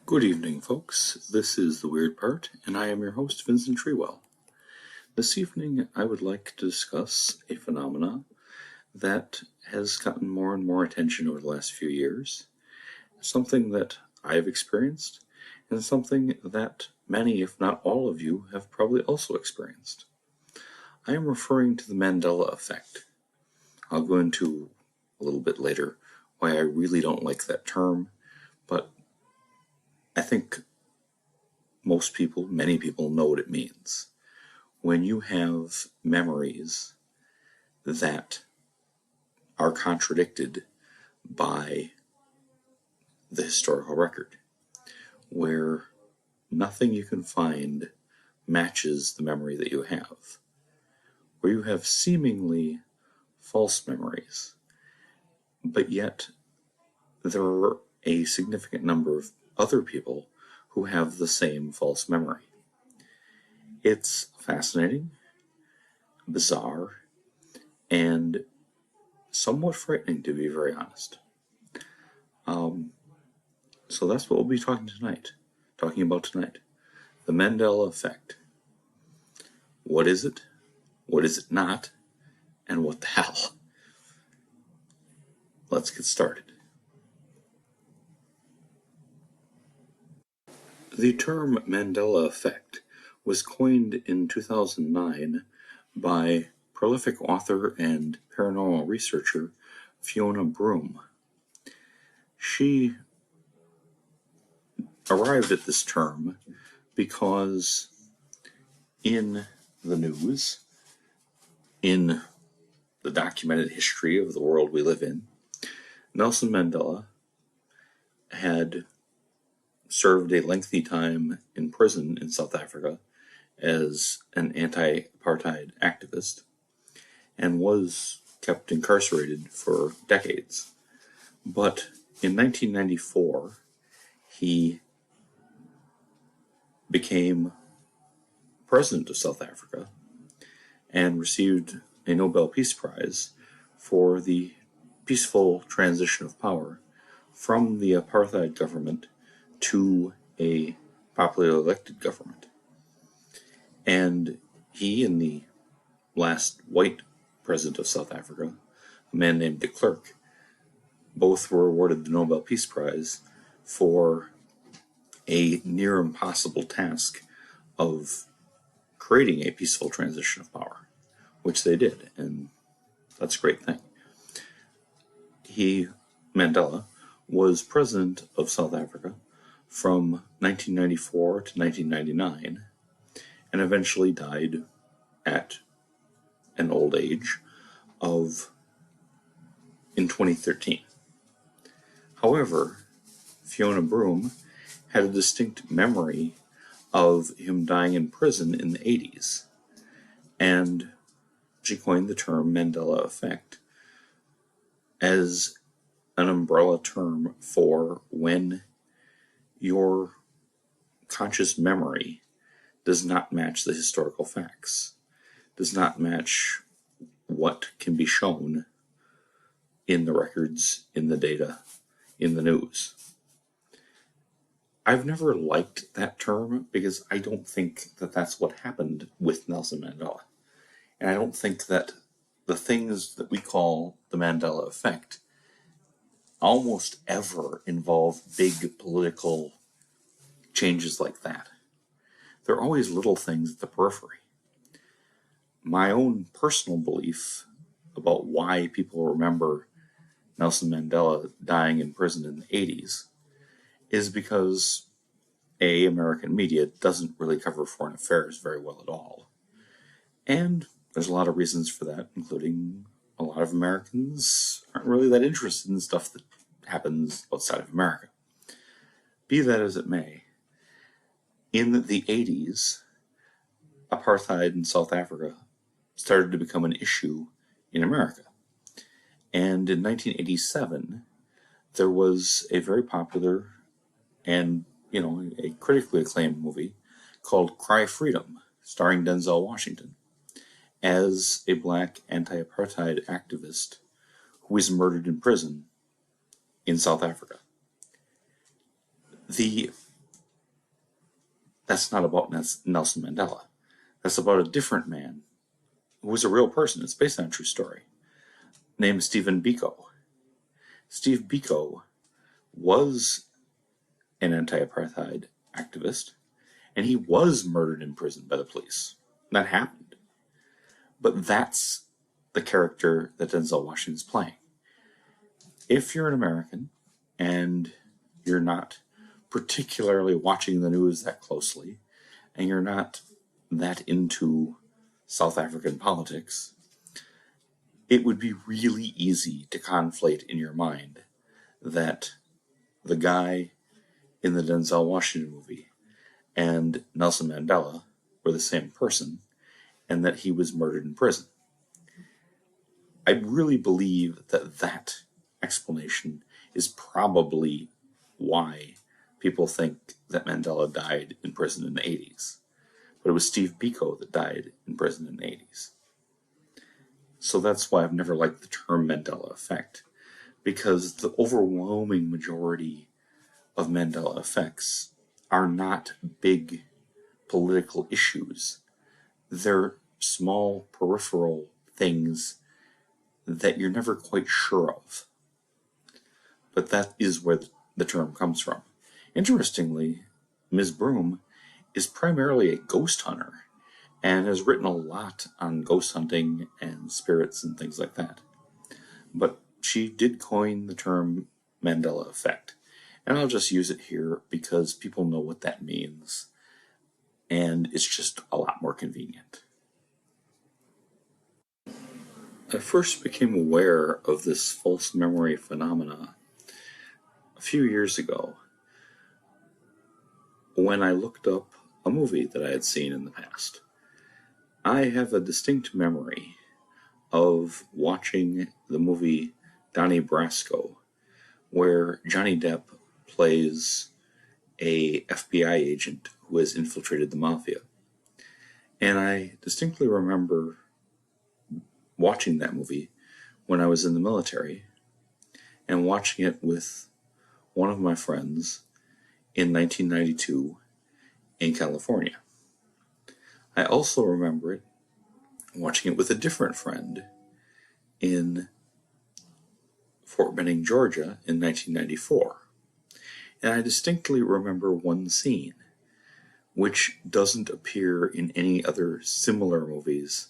Good evening, folks. This is The Weird Part, and I am your host, Vincent Treewell. This evening, I would like to discuss a phenomena that has gotten more and more attention over the last few years, something that I've experienced, and something that many, if not all of you, have probably also experienced. I am referring to the Mandela effect. I'll go into a little bit later why I really don't like that term, but I think many people know what it means. When you have memories that are contradicted by the historical record, where nothing you can find matches the memory that you have, where you have seemingly false memories, but yet there are a significant number of other people who have the same false memory. It's fascinating, bizarre, and somewhat frightening, to be very honest. So that's what we'll be talking about tonight. The Mandela effect. What is it? What is it not? And what the hell? Let's get started. The term Mandela effect was coined in 2009 by prolific author and paranormal researcher Fiona Broome. She arrived at this term because in the news, in the documented history of the world we live in, Nelson Mandela had served a lengthy time in prison in South Africa as an anti-apartheid activist and was kept incarcerated for decades. But in 1994, he became president of South Africa and received a Nobel Peace Prize for the peaceful transition of power from the apartheid government to a popularly elected government. And he and the last white president of South Africa, a man named de Klerk, both were awarded the Nobel Peace Prize for a near impossible task of creating a peaceful transition of power, which they did, and that's a great thing. Mandela, was president of South Africa from 1994 to 1999, and eventually died at an old age in 2013. However, Fiona Broome had a distinct memory of him dying in prison in the 80s, and she coined the term Mandela effect as an umbrella term for when your conscious memory does not match the historical facts, does not match what can be shown in the records, in the data, in the news. I've never liked that term because I don't think that that's what happened with Nelson Mandela. And I don't think that the things that we call the Mandela effect almost ever involve big political changes like that. They're always little things at the periphery. My own personal belief about why people remember Nelson Mandela dying in prison in the 80s is because American media doesn't really cover foreign affairs very well at all. And there's a lot of reasons for that, including a lot of Americans aren't really that interested in stuff that happens outside of America. Be that as it may, in the 80s, apartheid in South Africa started to become an issue in America. And in 1987, there was a very popular and, a critically acclaimed movie called Cry Freedom, starring Denzel Washington, as a black anti-apartheid activist who was murdered in prison in South Africa. The that's not about Nelson Mandela. That's about a different man who was a real person. It's based on a true story, named Stephen Biko. Steve Biko was an anti-apartheid activist, and he was murdered in prison by the police. That happened. But that's the character that Denzel Washington's playing. If you're an American and you're not particularly watching the news that closely, and you're not that into South African politics, it would be really easy to conflate in your mind that the guy in the Denzel Washington movie and Nelson Mandela were the same person, and that he was murdered in prison. I really believe that that explanation is probably why people think that Mandela died in prison in the 80s. But it was Steve Biko that died in prison in the 80s. So that's why I've never liked the term Mandela effect, because the overwhelming majority of Mandela effects are not big political issues. They're small peripheral things that you're never quite sure of. But that is where the term comes from. Interestingly, Ms. Broom is primarily a ghost hunter and has written a lot on ghost hunting and spirits and things like that. But she did coin the term Mandela effect. And I'll just use it here because people know what that means. And it's just a lot more convenient. I first became aware of this false memory phenomena a few years ago when I looked up a movie that I had seen in the past. I have a distinct memory of watching the movie Donnie Brasco, where Johnny Depp plays a FBI agent who has infiltrated the mafia. And I distinctly remember watching that movie when I was in the military and watching it with one of my friends in 1992 in California. I also remember watching it with a different friend in Fort Benning, Georgia in 1994. And I distinctly remember one scene which doesn't appear in any other similar movies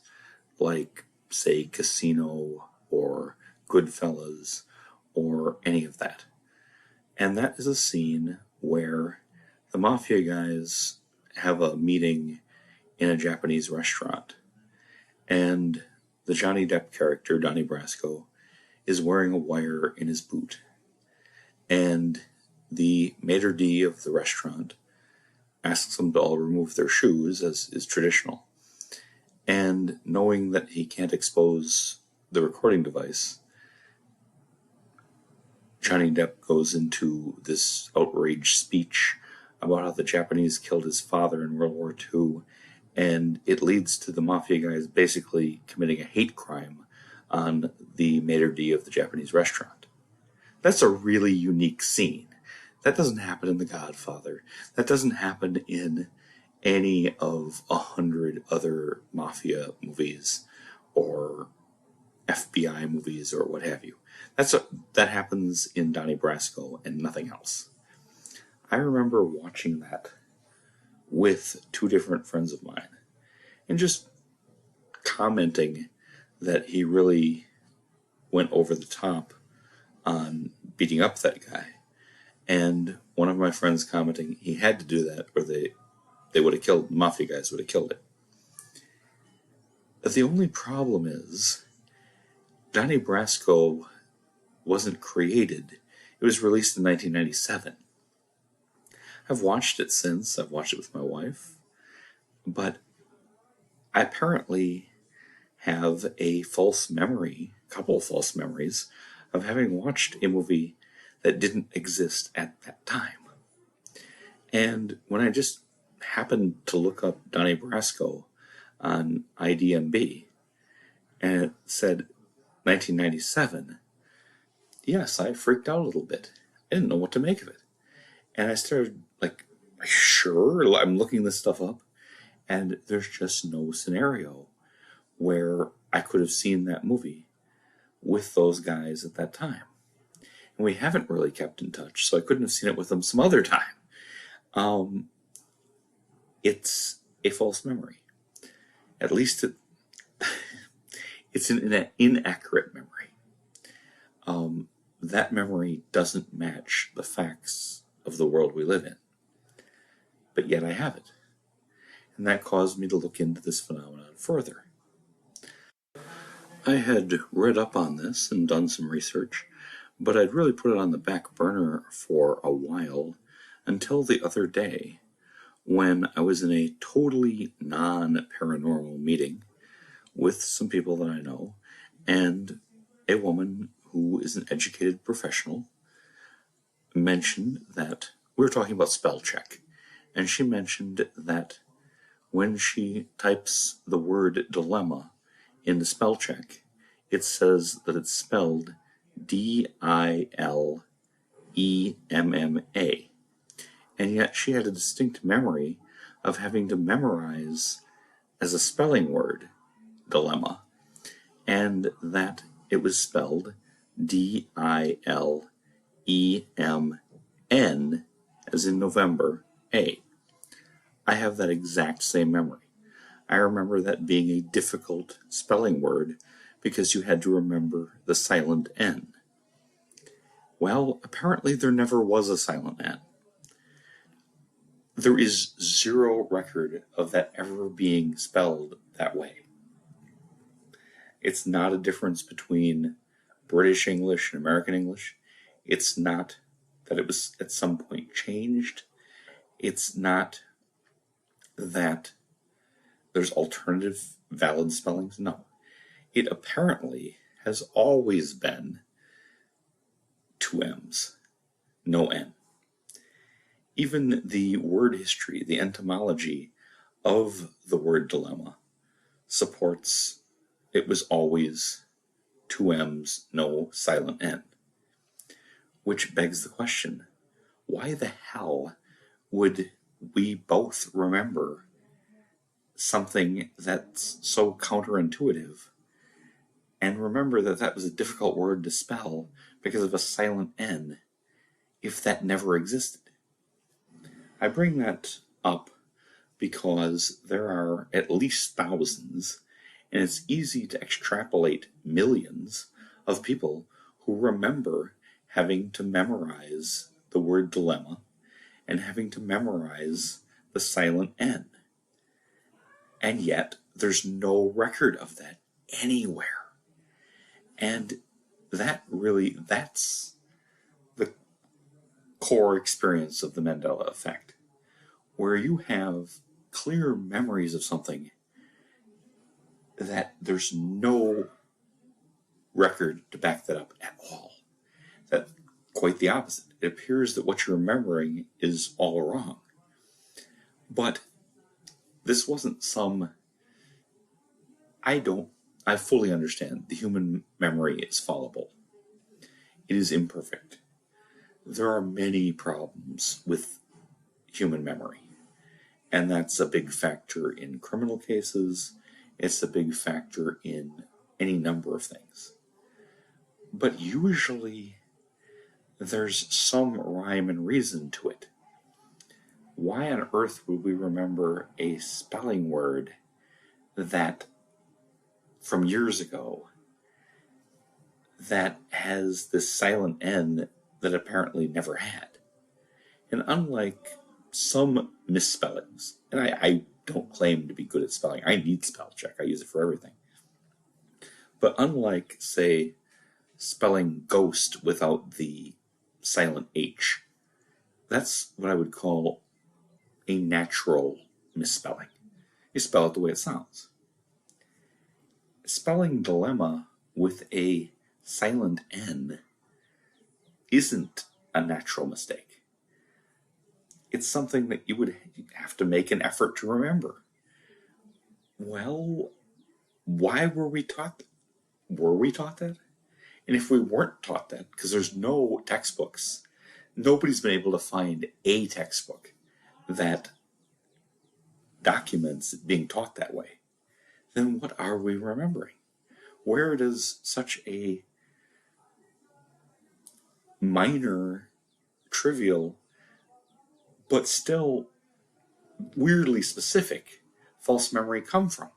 like, say, Casino or Goodfellas or any of that. And that is a scene where the mafia guys have a meeting in a Japanese restaurant. And the Johnny Depp character, Donnie Brasco, is wearing a wire in his boot. And the maitre d' of the restaurant asks them to all remove their shoes, as is traditional. And knowing that he can't expose the recording device, Johnny Depp goes into this outraged speech about how the Japanese killed his father in World War II, and it leads to the mafia guys basically committing a hate crime on the maitre d' of the Japanese restaurant. That's a really unique scene. That doesn't happen in The Godfather. That doesn't happen in any of 100 other mafia movies or FBI movies or what have you. That happens in Donnie Brasco and nothing else. I remember watching that with two different friends of mine and just commenting that he really went over the top on beating up that guy. And one of my friends commenting he had to do that or they would have killed, the mafia guys would have killed it. But the only problem is Donnie Brasco wasn't created. It was released in 1997. I've watched it since. I've watched it with my wife. But I apparently have a false memory, a couple of false memories, of having watched a movie that didn't exist at that time. And when I just happened to look up Donnie Brasco on IMDb, and it said 1997, yes, I freaked out a little bit. I didn't know what to make of it. And I started, Sure, I'm looking this stuff up, and there's just no scenario where I could have seen that movie with those guys at that time. And we haven't really kept in touch, so I couldn't have seen it with them some other time. It's a false memory. At least it's an inaccurate memory. That memory doesn't match the facts of the world we live in. But yet I have it. And that caused me to look into this phenomenon further. I had read up on this and done some research, but I'd really put it on the back burner for a while until the other day when I was in a totally non-paranormal meeting with some people that I know and a woman who is an educated professional mentioned that we were talking about spell check, and she mentioned that when she types the word dilemma into spell check, it says that it's spelled Dilemma. And yet she had a distinct memory of having to memorize as a spelling word dilemma, and that it was spelled Dilemn as in November A. I have that exact same memory. I remember that being a difficult spelling word because you had to remember the silent N. Well, apparently there never was a silent N. There is zero record of that ever being spelled that way. It's not a difference between British English and American English. It's not that it was at some point changed. It's not that there's alternative valid spellings. No. It apparently has always been two M's, no N. Even the word history, the etymology of the word dilemma supports it was always two M's, no silent N. Which begs the question, why the hell would we both remember something that's so counterintuitive and remember that that was a difficult word to spell because of a silent N if that never existed? I bring that up because there are at least thousands, and it's easy to extrapolate millions of people who remember having to memorize the word dilemma and having to memorize the silent N. And yet, there's no record of that anywhere. And that's the core experience of the Mandela effect, where you have clear memories of something that there's no record to back that up at all. That quite the opposite. It appears that what you're remembering is all wrong. But this wasn't some... I fully understand the human memory is fallible. It is imperfect. There are many problems with human memory. And that's a big factor in criminal cases. It's a big factor in any number of things. But usually there's some rhyme and reason to it. Why on earth would we remember a spelling word that from years ago that has this silent N that apparently never had? And unlike some misspellings, and I don't claim to be good at spelling. I need spell check. I use it for everything. But unlike, say, spelling ghost without the silent H, that's what I would call a natural misspelling. You spell it the way it sounds. Spelling dilemma with a silent N isn't a natural mistake. It's something that you would have to make an effort to remember. Well, why were we taught that? Were we taught that? And if we weren't taught that, because there's no textbooks, nobody's been able to find a textbook that documents it being taught that way, then what are we remembering? Where does such a minor, trivial, but still weirdly specific false memory come from?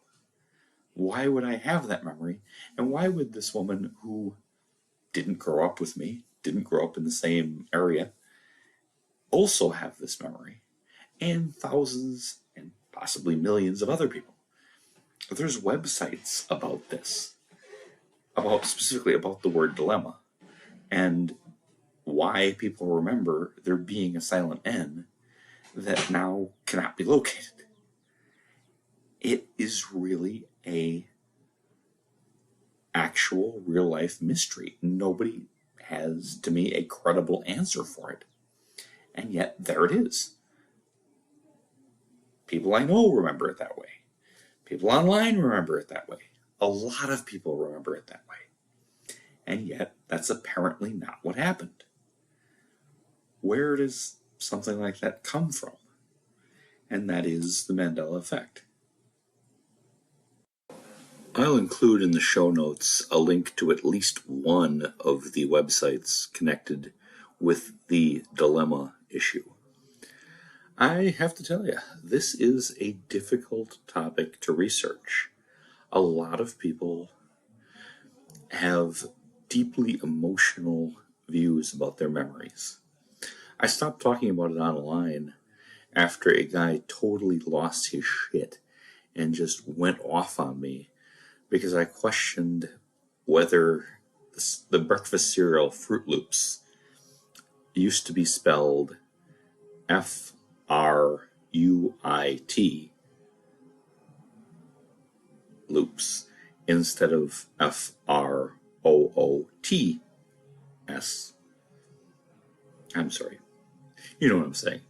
Why would I have that memory? And why would this woman who didn't grow up with me, didn't grow up in the same area, also have this memory? And thousands and possibly millions of other people. There's websites about this, specifically about the word dilemma, and why people remember there being a silent N that now cannot be located. It is really a actual real life mystery. Nobody has, to me, a credible answer for it. And yet there it is. People I know remember it that way. People online remember it that way. A lot of people remember it that way. And yet that's apparently not what happened. Where does something like that come from? And that is the Mandela effect. I'll include in the show notes a link to at least one of the websites connected with the dilemma issue. I have to tell you, this is a difficult topic to research. A lot of people have deeply emotional views about their memories. I stopped talking about it online after a guy totally lost his shit and just went off on me because I questioned whether the breakfast cereal Fruit Loops used to be spelled F-R-U-I-T loops instead of F-R-O-O-T-S. I'm sorry. You know what I'm saying.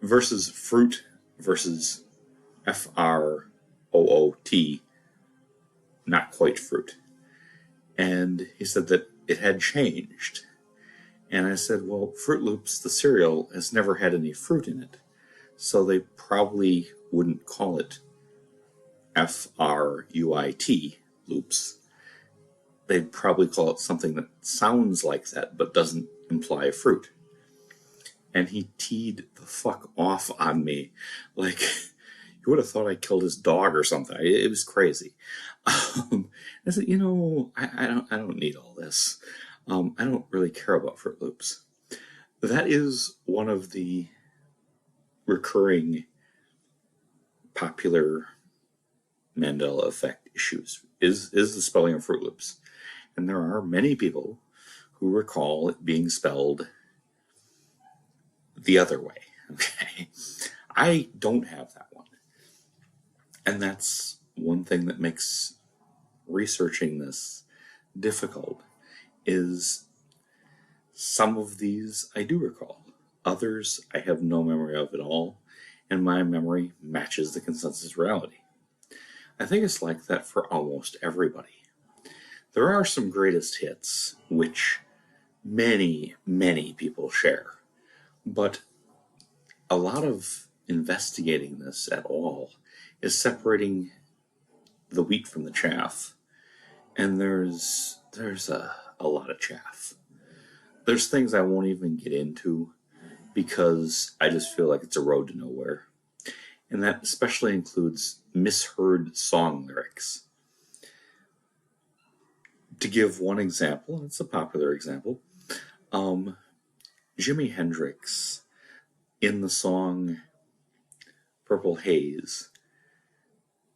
Versus fruit versus F-R-O-O-T, not quite fruit. And he said that it had changed. And I said, well, Fruit Loops, the cereal, has never had any fruit in it. So they probably wouldn't call it F-R-U-I-T loops. They'd probably call it something that sounds like that but doesn't imply fruit. And he teed the fuck off on me. Like, you would have thought I killed his dog or something. It was crazy. I said, I don't need all this. I don't really care about Fruit Loops. That is one of the recurring popular Mandela effect issues, is the spelling of Fruit Loops. And there are many people who recall it being spelled the other way. Okay, I don't have that one. And that's one thing that makes researching this difficult, is some of these I do recall. Others I have no memory of at all, and my memory matches the consensus reality. I think it's like that for almost everybody. There are some greatest hits, which many, many people share. But a lot of investigating this at all is separating the wheat from the chaff. And there's a lot of chaff. There's things I won't even get into because I just feel like it's a road to nowhere. And that especially includes misheard song lyrics. To give one example, and it's a popular example, Jimi Hendrix, in the song Purple Haze,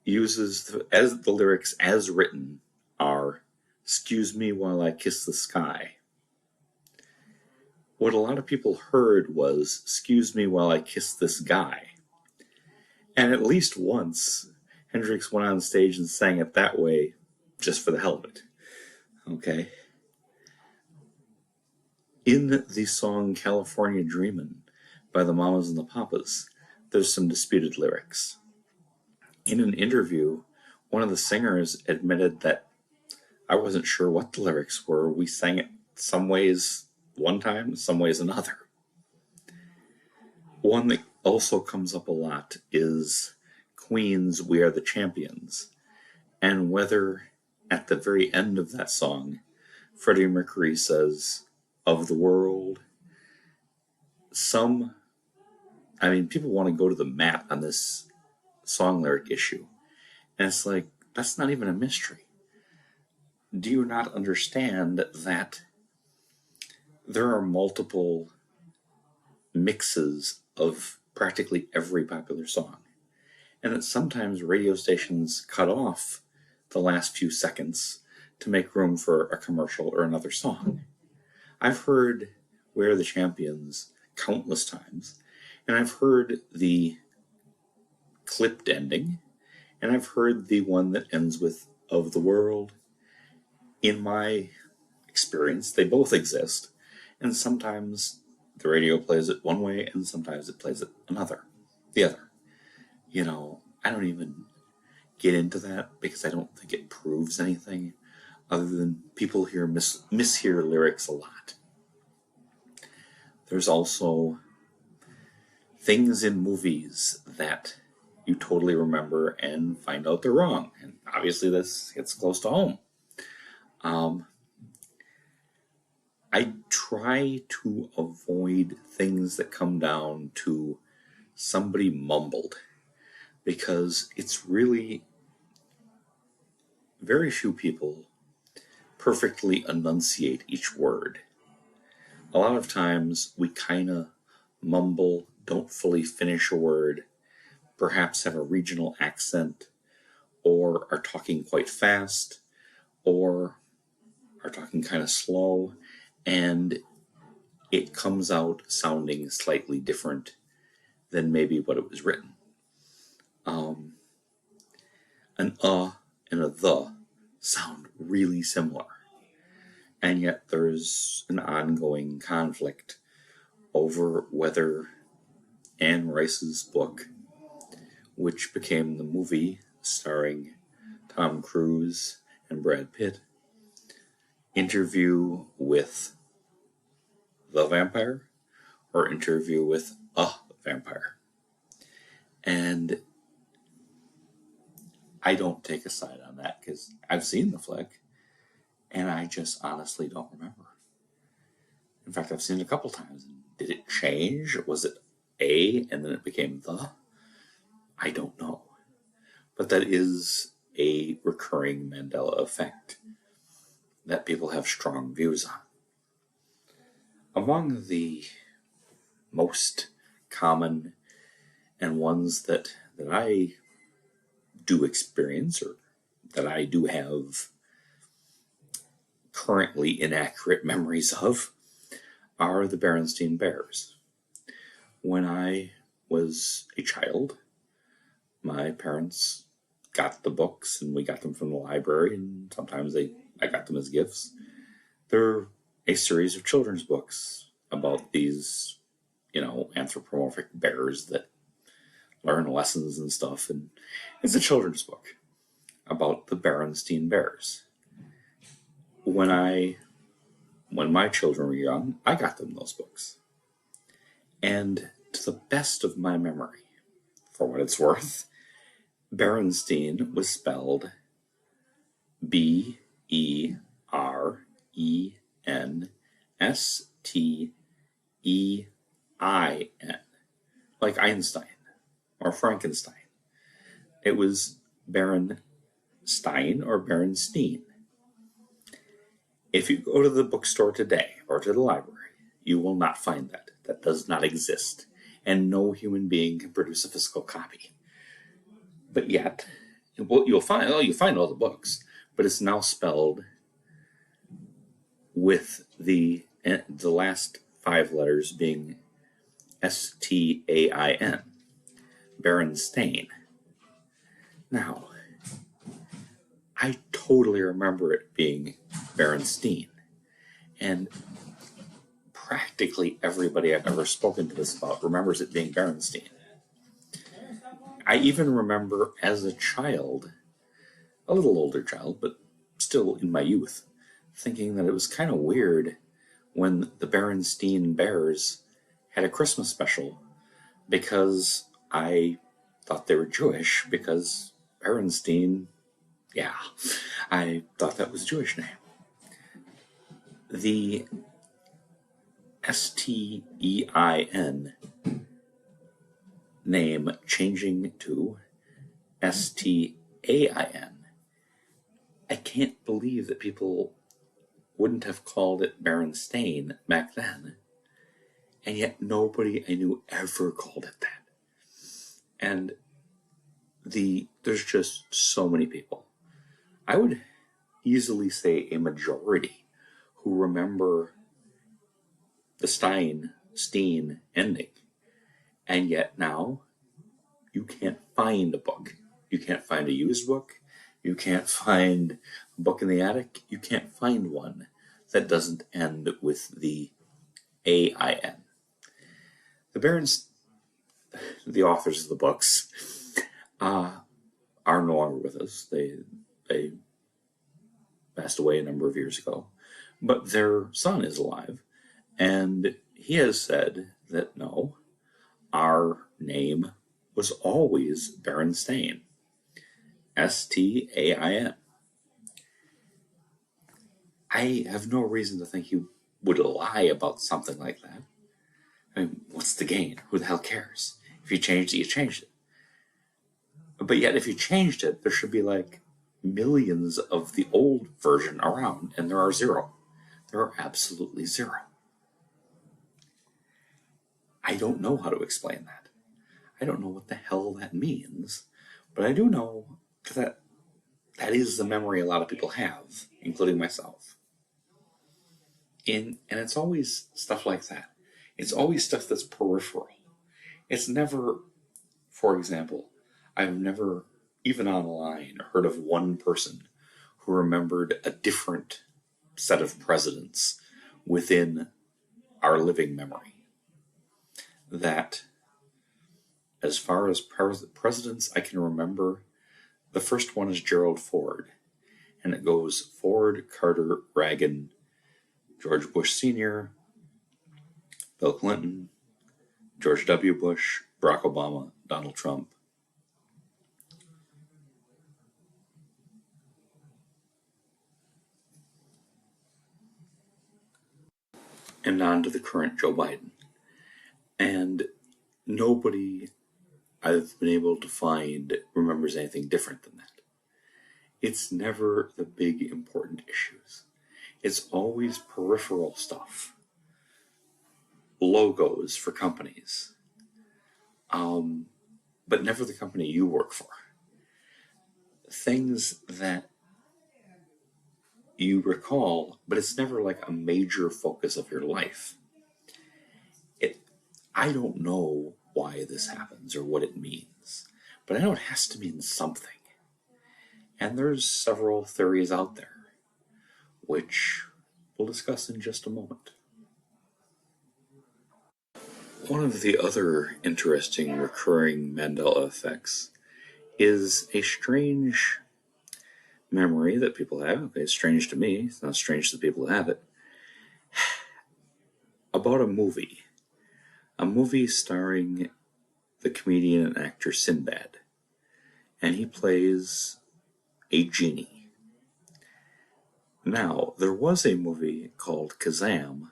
uses the lyrics as written are, "Excuse me while I kiss the sky." What a lot of people heard was, "Excuse me while I kiss this guy." And at least once, Hendrix went on stage and sang it that way, just for the hell of it. Okay? In the song California Dreamin' by the Mamas and the Papas, there's some disputed lyrics. In an interview, one of the singers admitted that I wasn't sure what the lyrics were. We sang it some ways one time, some ways another. One that also comes up a lot is Queen's "We Are the Champions," and whether at the very end of that song, Freddie Mercury says, "of the world," people want to go to the mat on this song lyric issue. And it's like, that's not even a mystery. Do you not understand that there are multiple mixes of practically every popular song? And that sometimes radio stations cut off the last few seconds to make room for a commercial or another song. I've heard "We're the Champions" countless times, and I've heard the clipped ending, and I've heard the one that ends with "of the world." In my experience, they both exist, and sometimes the radio plays it one way, and sometimes it plays it the other. I don't even get into that because I don't think it proves anything other than people mishear lyrics a lot. There's also things in movies that you totally remember and find out they're wrong. And obviously this hits close to home. I try to avoid things that come down to somebody mumbled, because it's really very few people perfectly enunciate each word. A lot of times we kind of mumble, don't fully finish a word, perhaps have a regional accent, or are talking quite fast, or are talking kind of slow, and it comes out sounding slightly different than maybe what it was written. An and a "the" sound really similar, and yet there's an ongoing conflict over whether Anne Rice's book, which became the movie starring Tom Cruise and Brad Pitt, Interview with the Vampire, or Interview with a Vampire. And I don't take a side on that because I've seen the flick and I just honestly don't remember. In fact, I've seen it a couple times. Did it change? Was it "a" and then it became "the"? I don't know. But that is a recurring Mandela effect that people have strong views on. Among the most common and ones that I do experience, or that I do have currently inaccurate memories of, are the Berenstain Bears. When I was a child, my parents got the books, and we got them from the library, and sometimes I got them as gifts. They're a series of children's books about these, anthropomorphic bears that learn lessons and stuff, and it's a children's book about the Berenstain Bears. When my children were young, I got them those books. And to the best of my memory, for what it's worth, Berenstain was spelled Berenstain, like Einstein or Frankenstein. It was Berenstein or Berenstein. If you go to the bookstore today or to the library, you will not find that. That does not exist. And no human being can produce a physical copy. But yet, you'll find all the books, but it's now spelled with the last 5 letters being Stain, Berenstain. Now, I totally remember it being Berenstain, and practically everybody I've ever spoken to this about remembers it being Berenstain. I even remember as a child, a little older child, but still in my youth, thinking that it was kind of weird when the Berenstain Bears had a Christmas special because I thought they were Jewish, because Berenstein, yeah, I thought that was a Jewish name. The Stein name changing to Stain. I can't believe that people wouldn't have called it Berenstain back then, and yet nobody I knew ever called it that. And there's just so many people. I would easily say a majority who remember the Stein ending, and yet now you can't find a book. You can't find a used book. You can't find a book in the attic. You can't find one that doesn't end with the AIN. The authors of the books, are no longer with us. They passed away a number of years ago. But their son is alive, and he has said that no, our name was always Berenstain. Stain. I have no reason to think he would lie about something like that. I mean, what's the gain? Who the hell cares? If you changed it, you changed it. But yet, if you changed it, there should be like millions of the old version around, and there are zero. There are absolutely zero. I don't know how to explain that. I don't know what the hell that means, but I do know that is the memory a lot of people have, including myself. And it's always stuff like that. It's always stuff that's peripheral. It's never, for example, I've never, even online, heard of one person who remembered a different set of presidents within our living memory. That, as far as presidents I can remember, the first one is Gerald Ford, and it goes Ford, Carter, Reagan, George Bush Sr., Bill Clinton, George W. Bush, Barack Obama, Donald Trump. And on to the current Joe Biden. And nobody I've been able to find remembers anything different than that. It's never the big important issues. It's always peripheral stuff. Logos for companies. But never the company you work for. Things that you recall, but it's never like a major focus of your life. I don't know why this happens or what it means, but I know it has to mean something. And there's several theories out there, which we'll discuss in just a moment. One of the other interesting recurring Mandela effects is a strange memory that people have. Okay, it's strange to me. It's not strange to the people who have it. About a movie. A movie starring the comedian and actor Sinbad. And he plays a genie. Now, there was a movie called Kazam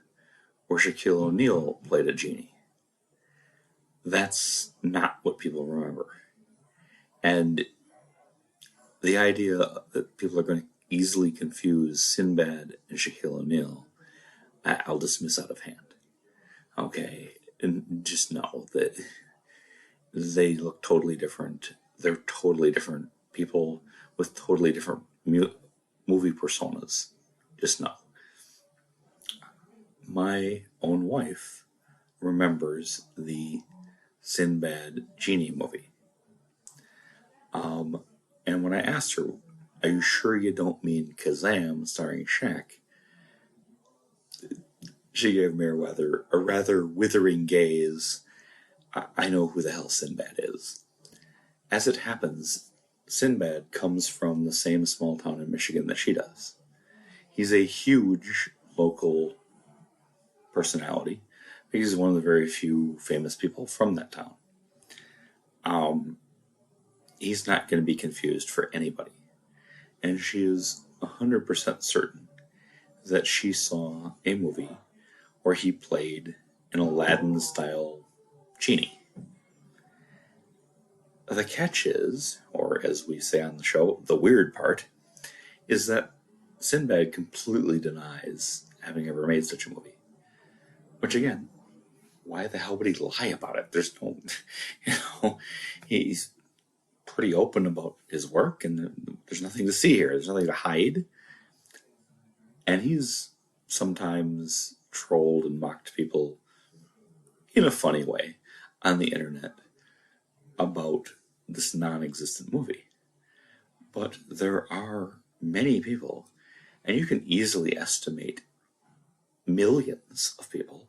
where Shaquille O'Neal played a genie. That's not what people remember. And the idea that people are going to easily confuse Sinbad and Shaquille O'Neal, I'll dismiss out of hand. Okay, and just know that they look totally different. They're totally different people with totally different movie personas. Just know. My own wife remembers the Sinbad Genie movie. And when I asked her, "Are you sure you don't mean Kazam starring Shaq?" she gave me a rather withering gaze. I know who the hell Sinbad is. As it happens, Sinbad comes from the same small town in Michigan that she does. He's a huge local personality. He's one of the very few famous people from that town. he's not going to be confused for anybody. And she is 100% certain that she saw a movie where he played an Aladdin-style genie. The catch is, or as we say on the show, the weird part, is that Sinbad completely denies having ever made such a movie. Which again, why the hell would he lie about it? There's no, he's pretty open about his work, and there's nothing to see here. There's nothing to hide. And he's sometimes trolled and mocked people in a funny way on the internet about this non-existent movie. But there are many people, and you can easily estimate millions of people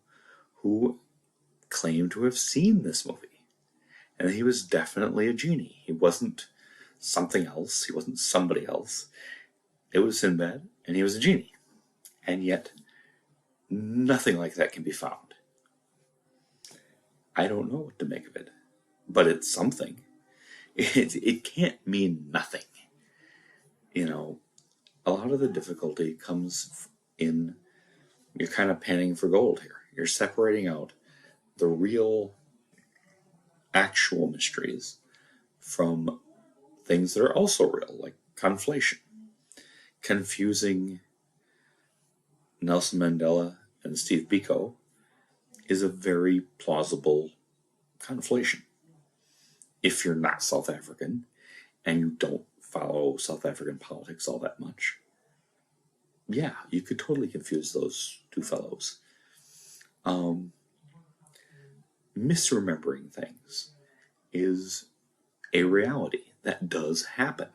who claim to have seen this movie. And he was definitely a genie. He wasn't something else. He wasn't somebody else. It was Sinbad, and he was a genie. And yet, nothing like that can be found. I don't know what to make of it, but it's something. It can't mean nothing. A lot of the difficulty comes in, you're kind of panning for gold here. You're separating out the real, actual mysteries from things that are also real, like conflation. Confusing Nelson Mandela and Steve Biko is a very plausible conflation. If you're not South African and you don't follow South African politics all that much, yeah, you could totally confuse those two fellows. Misremembering things is a reality that does happen.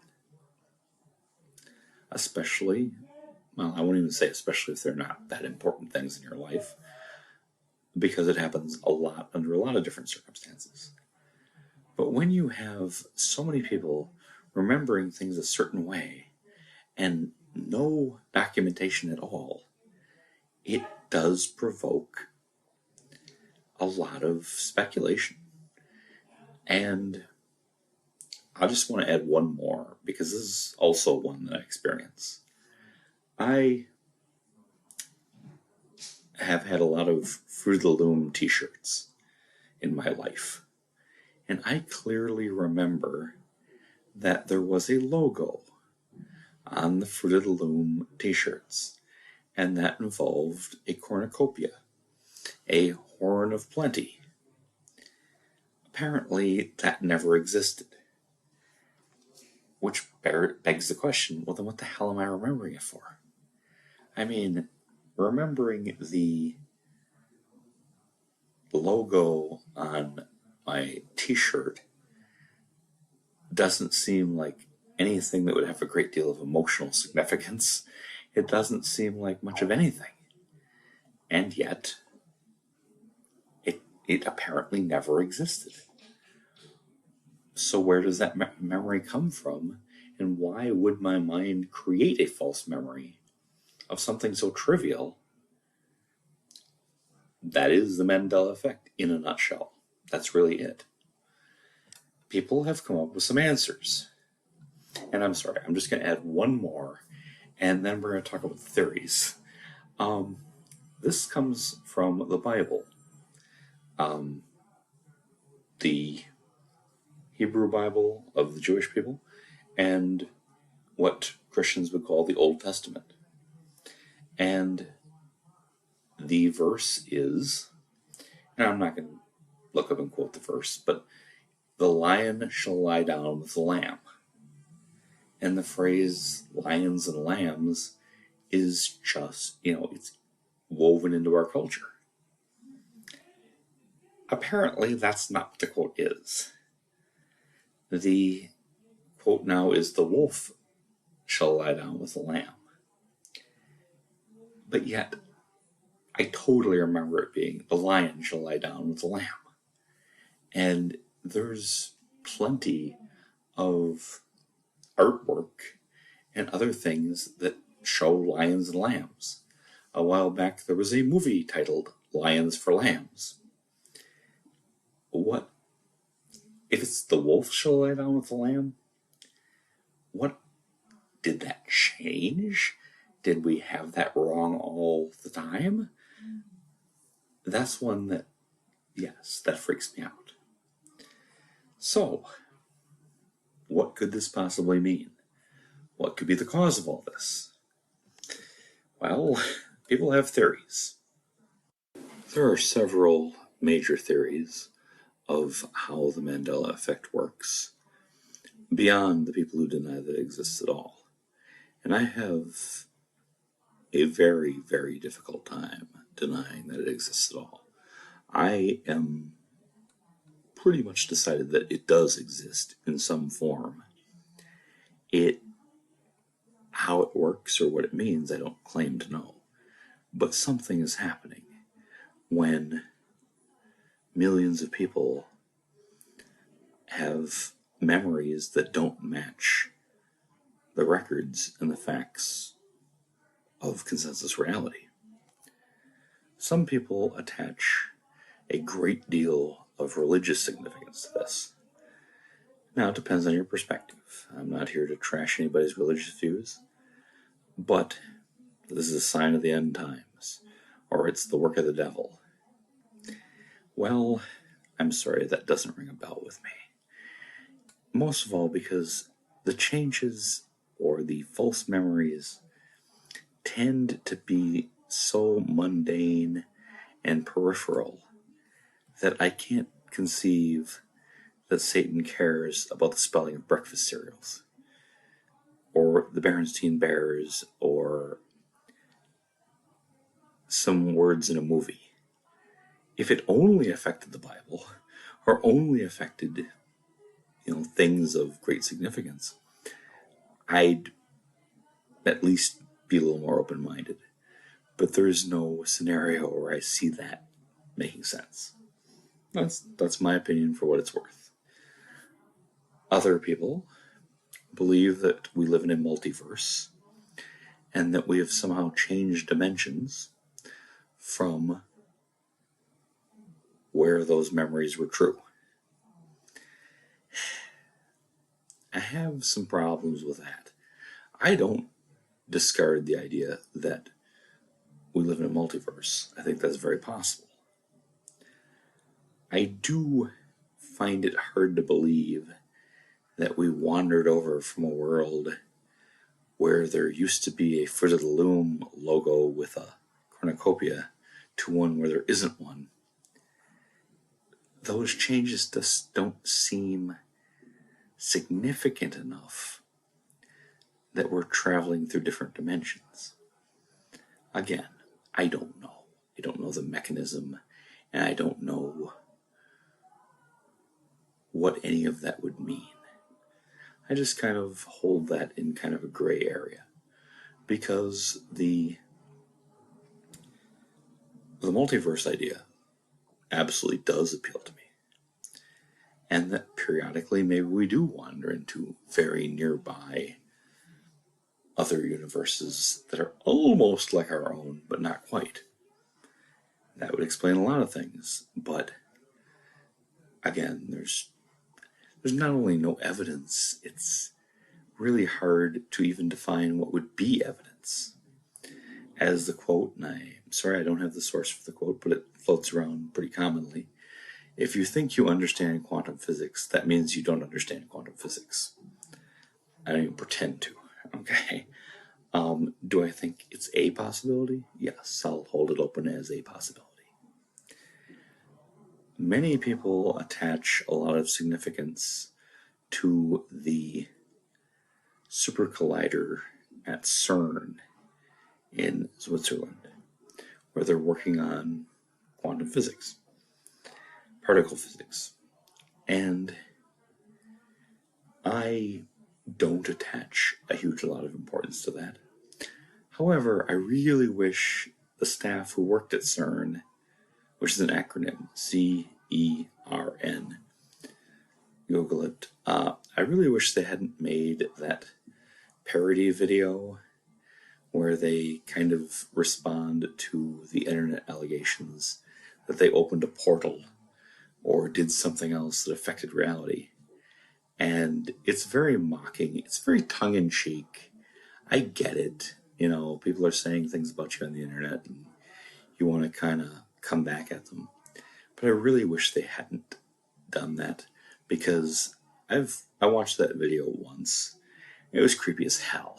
Especially, well, I won't even say especially if they're not that important things in your life, because it happens a lot under a lot of different circumstances. But when you have so many people remembering things a certain way and no documentation at all, it does provoke a lot of speculation. And I just want to add one more, because this is also one that I experience. I have had a lot of Fruit of the Loom t-shirts in my life. And I clearly remember that there was a logo on the Fruit of the Loom t-shirts, and that involved a cornucopia, a horn of plenty. Apparently, that never existed. Which begs the question, well, then what the hell am I remembering it for? I mean, remembering the logo on my t-shirt doesn't seem like anything that would have a great deal of emotional significance. It doesn't seem like much of anything. And yet, it apparently never existed. So where does that memory come from? And why would my mind create a false memory of something so trivial? That is the Mandela effect in a nutshell. That's really it. People have come up with some answers. And I'm sorry, I'm just going to add one more, and then we're going to talk about theories. This comes from the Bible. The Hebrew Bible of the Jewish people, and what Christians would call the Old Testament. And the verse is, and I'm not going to look up and quote the verse, but the lion shall lie down with the lamb. And the phrase lions and lambs is just, it's woven into our culture. Apparently, that's not what the quote is. The quote now is the wolf shall lie down with the lamb. But yet, I totally remember it being the lion shall lie down with the lamb. And there's plenty of artwork and other things that show lions and lambs. A while back, there was a movie titled Lions for Lambs. What if it's the wolf shall lie down with the lamb, what did that change? Did we have that wrong all the time? That's one that, yes, that freaks me out. So, what could this possibly mean? What could be the cause of all this? Well, people have theories. There are several major theories of how the Mandela effect works, beyond the people who deny that it exists at all. And I have a very, very difficult time denying that it exists at all. I am pretty much decided that it does exist in some form. How it works or what it means, I don't claim to know. But something is happening when millions of people have memories that don't match the records and the facts of consensus reality. Some people attach a great deal of religious significance to this. Now, it depends on your perspective. I'm not here to trash anybody's religious views, but this is a sign of the end times, or it's the work of the devil. Well, I'm sorry, that doesn't ring a bell with me. Most of all because the changes or the false memories tend to be so mundane and peripheral that I can't conceive that Satan cares about the spelling of breakfast cereals, or the Berenstain Bears, or some words in a movie. If it only affected the Bible, or only affected, things of great significance, I'd at least be a little more open-minded. But there's no scenario where I see that making sense. That's my opinion for what it's worth. Other people believe that we live in a multiverse and that we have somehow changed dimensions from where those memories were true. I have some problems with that. I don't discard the idea that we live in a multiverse. I think that's very possible. I do find it hard to believe that we wandered over from a world where there used to be a Fruit of the Loom logo with a cornucopia to one where there isn't one. Those changes just don't seem significant enough that we're traveling through different dimensions. Again, I don't know. I don't know the mechanism, and I don't know what any of that would mean. I just kind of hold that in kind of a gray area, because the multiverse idea absolutely does appeal to me. And that periodically maybe we do wander into very nearby other universes that are almost like our own, but not quite. That would explain a lot of things, but again, there's not only no evidence, it's really hard to even define what would be evidence. As the quote, and I'm sorry I don't have the source for the quote, but it floats around pretty commonly. If you think you understand quantum physics, that means you don't understand quantum physics. I don't even pretend to, okay? Do I think it's a possibility? Yes, I'll hold it open as a possibility. Many people attach a lot of significance to the super collider at CERN in Switzerland, where they're working on quantum physics, particle physics. And I don't attach a huge lot of importance to that. However, I really wish the staff who worked at CERN, which is an acronym, CERN, Google it, I really wish they hadn't made that parody video where they kind of respond to the internet allegations that they opened a portal or did something else that affected reality. And it's very mocking. It's very tongue-in-cheek. I get it. People are saying things about you on the internet, and you want to kind of come back at them. But I really wish they hadn't done that, because I watched that video once. It was creepy as hell.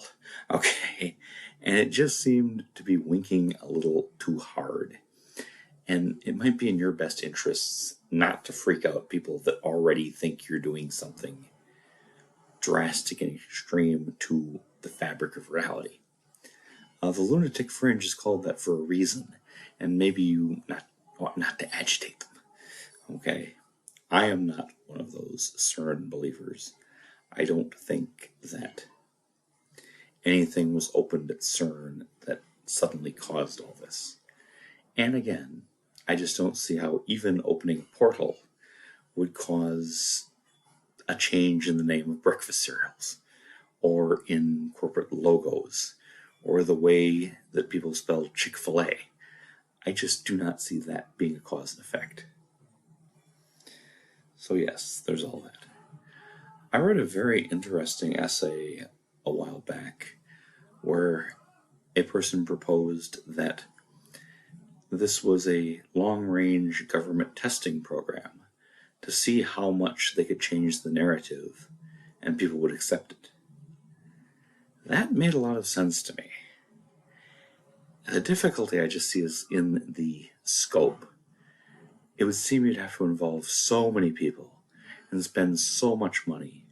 Okay. And it just seemed to be winking a little too hard. And it might be in your best interests not to freak out people that already think you're doing something drastic and extreme to the fabric of reality. The lunatic fringe is called that for a reason, and maybe you ought not to agitate them. Okay? I am not one of those CERN believers. I don't think that anything was opened at CERN that suddenly caused all this. And again, I just don't see how even opening a portal would cause a change in the name of breakfast cereals, or in corporate logos, or the way that people spell Chick-fil-A. I just do not see that being a cause and effect. So yes, there's all that. I read a very interesting essay a while back where a person proposed that this was a long-range government testing program to see how much they could change the narrative and people would accept it. That made a lot of sense to me. The difficulty I just see is in the scope. It would seem you'd have to involve so many people and spend so much money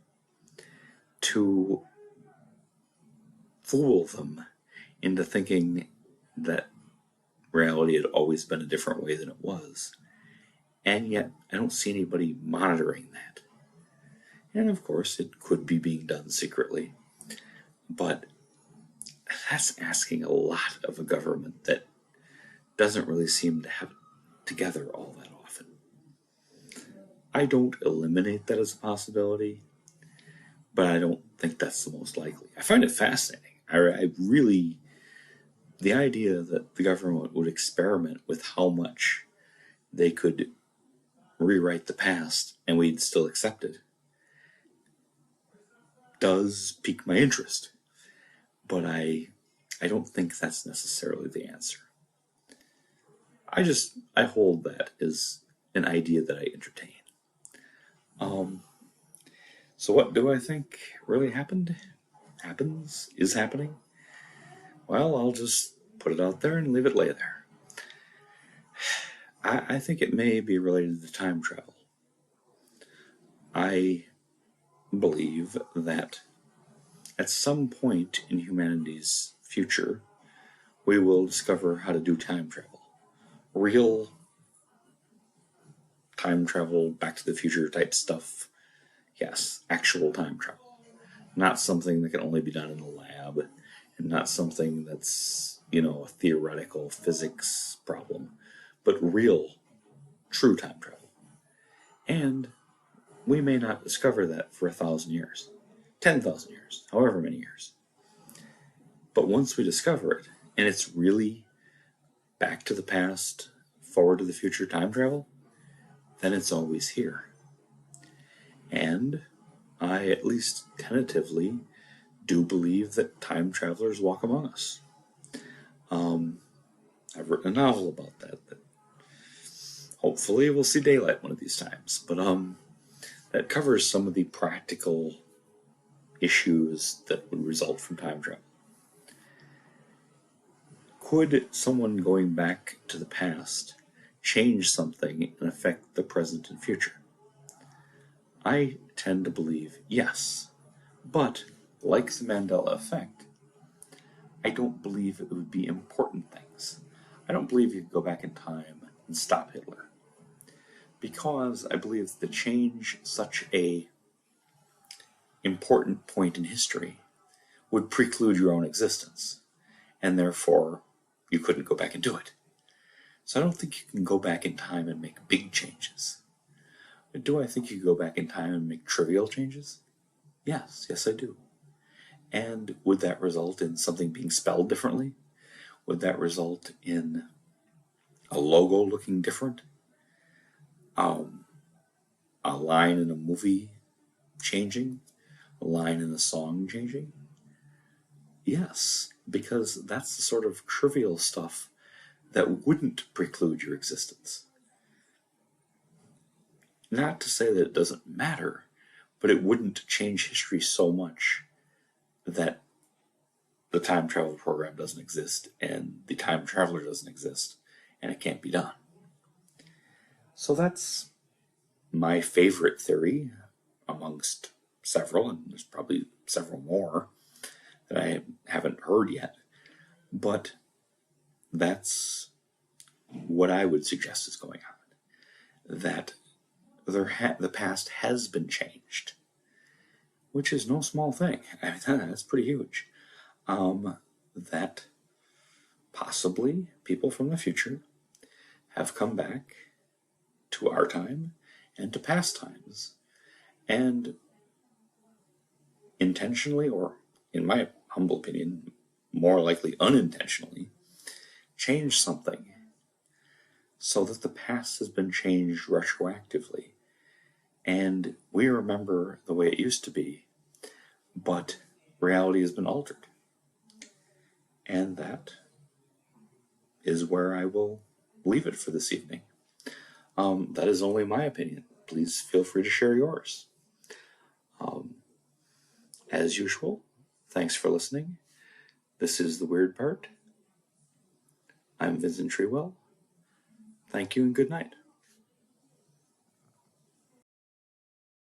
to fool them into thinking that reality had always been a different way than it was. And yet, I don't see anybody monitoring that. And of course, it could be being done secretly. But that's asking a lot of a government that doesn't really seem to have it together all that often. I don't eliminate that as a possibility, but I don't think that's the most likely. I find it fascinating. I really, the idea that the government would experiment with how much they could rewrite the past and we'd still accept it does pique my interest. But I don't think that's necessarily the answer. I hold that as an idea that I entertain. So what do I think really happened? Is happening? Well, I'll just put it out there and leave it lay there. I think it may be related to time travel. I believe that at some point in humanity's future, we will discover how to do time travel. Real time travel, Back to the Future type stuff. Yes, actual time travel. Not something that can only be done in a lab, and not something that's, a theoretical physics problem, but real, true time travel. And we may not discover that for 1,000 years, 10,000 years, however many years. But once we discover it, and it's really back to the past, forward to the future time travel, then it's always here. And I, at least tentatively, do believe that time travelers walk among us. I've written a novel about that hopefully we'll see daylight one of these times. But that covers some of the practical issues that would result from time travel. Could someone going back to the past change something and affect the present and future? I tend to believe yes. But, like the Mandela effect, I don't believe it would be important things. I don't believe you could go back in time and stop Hitler. Because I believe to change such a important point in history would preclude your own existence, and therefore you couldn't go back and do it. So I don't think you can go back in time and make big changes. But do I think you can go back in time and make trivial changes? Yes I do. And would that result in something being spelled differently? Would that result in a logo looking different? a line in a movie changing, a line in a song changing? Yes, because that's the sort of trivial stuff that wouldn't preclude your existence. Not to say that it doesn't matter, but it wouldn't change history so much that the time travel program doesn't exist and the time traveler doesn't exist and it can't be done. So that's my favorite theory amongst several, and there's probably several more that I haven't heard yet, but that's what I would suggest is going on. That the past has been changed, which is no small thing. I mean, that's pretty huge. That possibly people from the future have come back to our time and to past times and intentionally, or in my humble opinion, more likely unintentionally, changed something so that the past has been changed retroactively. And we remember the way it used to be, but reality has been altered. And that is where I will leave it for this evening. That is only my opinion. Please feel free to share yours. As usual, thanks for listening. This is The Weird Part. I'm Vincent Treewell. Thank you and good night.